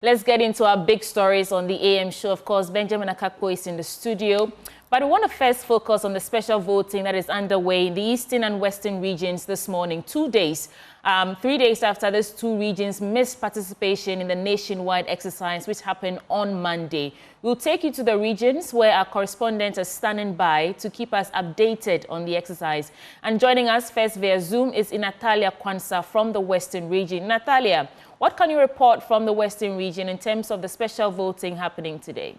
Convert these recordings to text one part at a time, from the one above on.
Let's get into our big stories on the AM show. Of course, Benjamin Akakpo is in the studio. But we want to first focus on the special voting that is underway in the eastern and western regions this morning. 3 days after those two regions missed participation in the nationwide exercise, which happened on Monday. We'll take you to the regions where our correspondents are standing by to keep us updated on the exercise. And joining us first via Zoom is Natalia Kwanzaa from the western region. Natalia, what can you report from the western region in terms of the special voting happening today?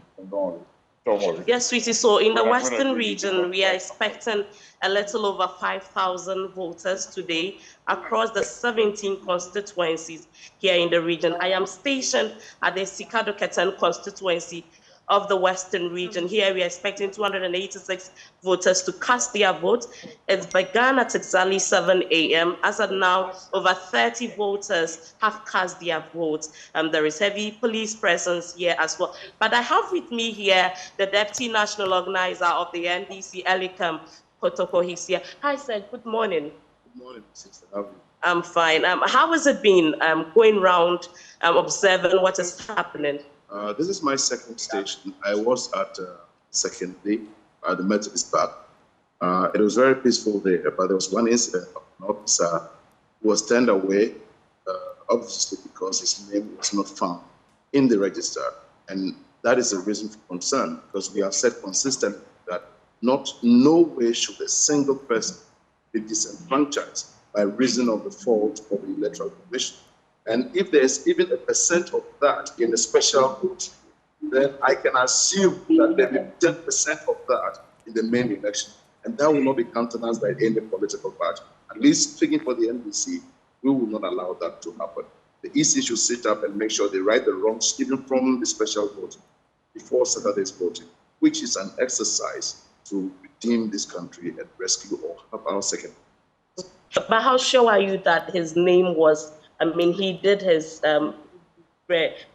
Yes, sweetie. So in the western region, we are expecting a little over 5,000 voters today across the 17 constituencies here in the region. I am stationed at the Sikado Ketan constituency of the western region. Here we are expecting 286 voters to cast their vote. It's begun at exactly 7 a.m. As of now, over 30 voters have cast their votes. There is heavy police presence here as well. But I have with me here the Deputy National Organizer of the NDC, Elikam Kotoko. He's here. Hi, sir. Good morning. Good morning, Sister. How are you? I'm fine. How has it been going around observing what is happening? This is my second station. I was at second day at the Methodist Park. It was very peaceful there, but there was one incident of an officer who was turned away, obviously because his name was not found in the register. And that is a reason for concern, because we have said consistently that no way should a single person be disenfranchised by reason of the fault of the Electoral Commission. And if there's even 1% of that in a special vote, then I can assume that there will be 10% of that in the main election. And that will not be countenanced by any political party. At least speaking for the NDC, we will not allow that to happen. The EC should sit up and make sure they right the wrongs, even from the special vote, before Saturday's voting, which is an exercise to redeem this country and rescue all of our second. But how sure are you that his name was, he did his, the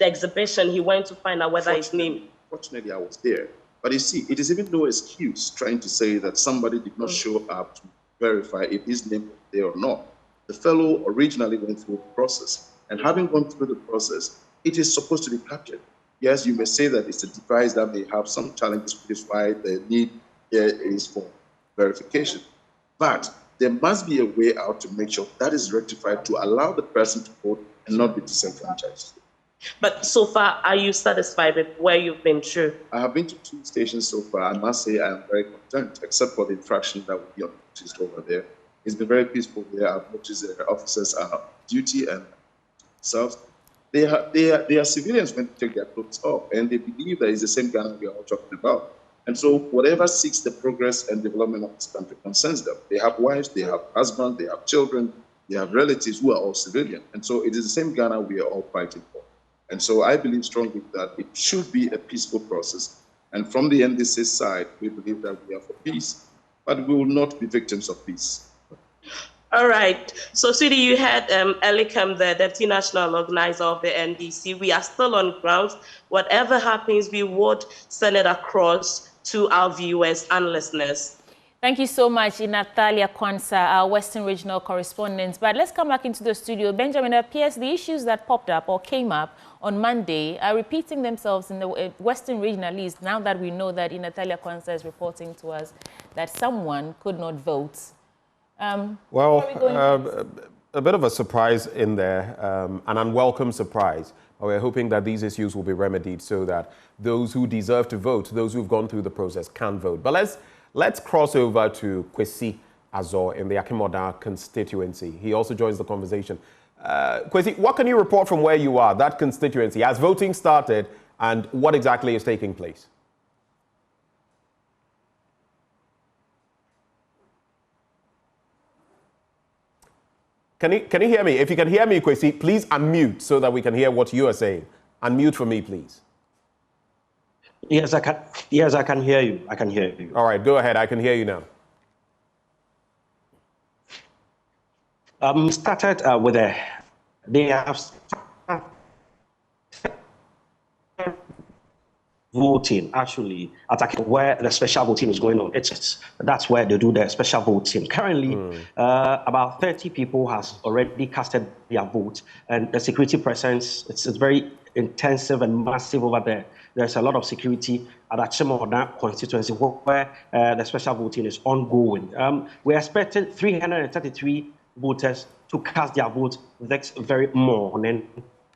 exhibition, he went to find out whether his name... Fortunately, I was there. But you see, it is even no excuse trying to say that somebody did not show up to verify if his name was there or not. The fellow originally went through the process. And having gone through the process, it is supposed to be captured. Yes, you may say that it's a device that may have some challenges, which is why the need here is for verification. But there must be a way out to make sure that is rectified to allow the person to vote and not be disenfranchised. But so far, are you satisfied with where you've been through? I have been to 2 stations so far. I must say I am very content, except for the infraction that will be on noticed over there. It's been very peaceful there. I've noticed the officers are on duty and self. They are civilians when they take their clothes off, and they believe that it's the same Ghana we are all talking about. And so whatever seeks the progress and development of this country concerns them. They have wives, they have husbands, they have children, they have relatives who are all civilian. And so it is the same Ghana we are all fighting for. And so I believe strongly that it should be a peaceful process. And from the NDC side, we believe that we are for peace, but we will not be victims of peace. All right. So, Sudi, you had Elikam, the Deputy National Organizer of the NDC. We are still on ground. Whatever happens, we would send it across to our viewers and listeners. Thank you so much, Natalia Kwanzaa, our Western Regional correspondent. But let's come back into the studio. Benjamin, it appears the issues that popped up or came up on Monday are repeating themselves in the Western region, at least, now that we know that Natalia Kwanzaa is reporting to us that someone could not vote. A bit of a surprise in there, an unwelcome surprise. We're hoping that these issues will be remedied so that those who deserve to vote, those who've gone through the process, can vote. But let's cross over to Kwesi Azor in the Akim-Oda constituency. He also joins the conversation. Kwesi, what can you report from where you are, that constituency? Has voting started, and what exactly is taking place? Can you hear me? If you can hear me, Kwesi, please unmute so that we can hear what you are saying. Unmute for me, please. Yes, I can. Yes, I can hear you. I can hear you. All right, go ahead. I can hear you now. Started with they have voting actually attacking where the special voting is going on. That's where they do the special voting. Currently, about 30 people has already casted their vote, and the security presence it's very intensive and massive over there. There's a lot of security at Achimota constituency where the special voting is ongoing. We expected 333 voters to cast their vote this very morning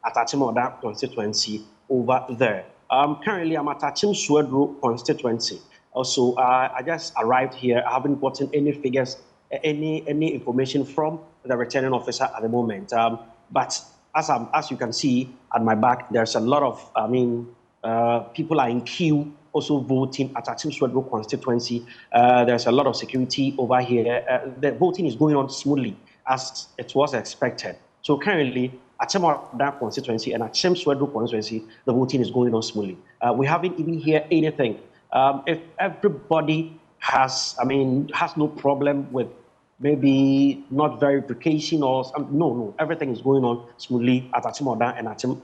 at Achimota constituency over there. Currently, I'm at Achim Swedru constituency. Also, I just arrived here. I haven't gotten any figures, any information from the returning officer at the moment. But as you can see at my back, there's a lot of, people are in queue also voting at Achim Swedru constituency. There's a lot of security over here. The voting is going on smoothly as it was expected. So currently, Achimota constituency and Achim Swedru constituency, the voting is going on smoothly. We haven't even heard anything. If everybody has no problem with maybe not verification or something, no, everything is going on smoothly at Achimota and Achim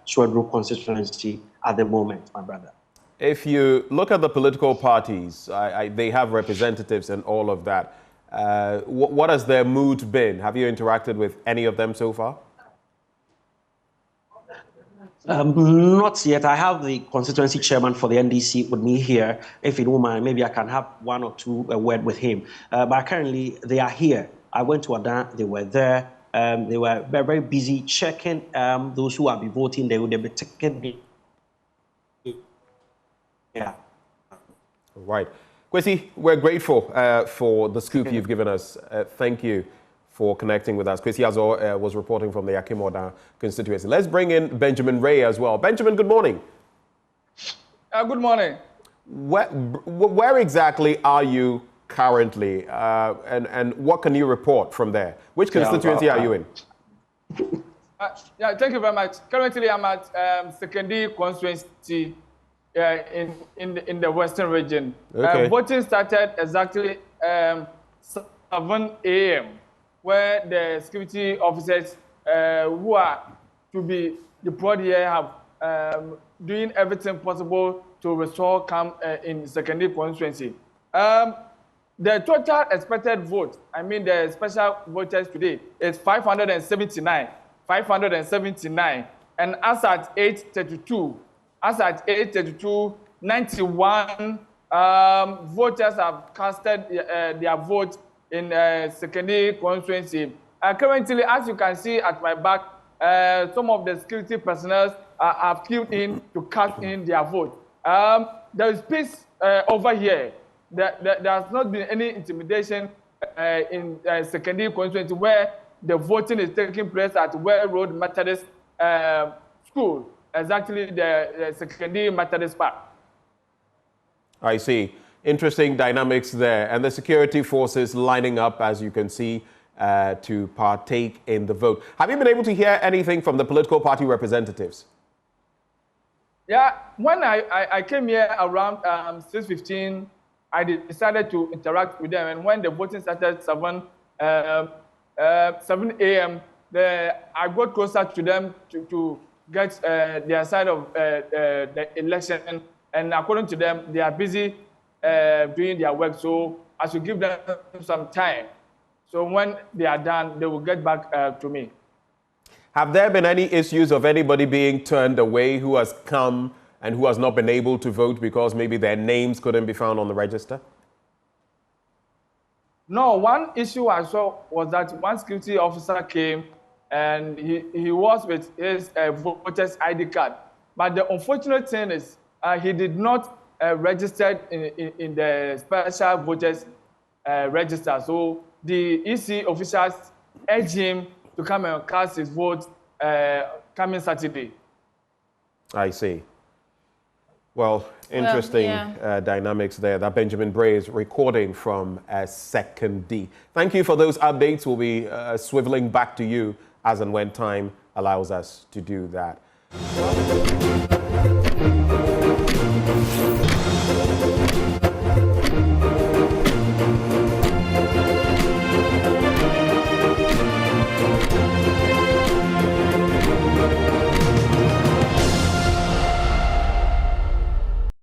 Swedru constituency at the moment, my brother. If you look at the political parties, they have representatives and all of that. What has their mood been? Have you interacted with any of them so far? Not yet. I have the constituency chairman for the NDC with me here. If you don't mind, maybe I can have one or two a word with him. But currently, they are here. I went to Adan. They were there. They were very, very busy checking those who will be voting. They would be taking. Yeah. Right. Kwesi, we're grateful for the scoop you've given us. Thank you for connecting with us. Kwesi Azor was reporting from the Achimota constituency. Let's bring in Benjamin Ray as well. Benjamin, good morning. Good morning. Where exactly are you currently, and what can you report from there? Which constituency are you in? Thank you very much. Currently, I'm at Sekondi constituency in the Western region. Okay. Voting started exactly 7 a.m. where the security officers who are to be deployed here have doing everything possible to restore calm in Sekondi constituency. The total expected vote, the special voters today, is 579. 579. And as at 8:32, 91 voters have casted their vote in Sekondi constituency. Currently, as you can see at my back, some of the security personnel have queued in to cast in their vote. There is peace over here. There has not been any intimidation in Sekondi constituency where the voting is taking place at Well Road Methodist School, exactly the Sekondi Methodist Park. I see. Interesting dynamics there. And the security forces lining up, as you can see, to partake in the vote. Have you been able to hear anything from the political party representatives? Yeah, when I came here around 6:15, I decided to interact with them. And when the voting started 7 a.m., I got closer to them to get their side of the election. And according to them, they are busy doing their work. So I should give them some time. So when they are done, they will get back to me. Have there been any issues of anybody being turned away who has come and who has not been able to vote because maybe their names couldn't be found on the register? No, one issue I saw was that one security officer came and he was with his voter's ID card. But the unfortunate thing is he did not register in the special voters register. So the EC officials urged him to come and cast his vote coming Saturday. I see. Well, interesting dynamics there that Benjamin Bray is recording from Sekondi. Thank you for those updates. We'll be swiveling back to you as and when time allows us to do that.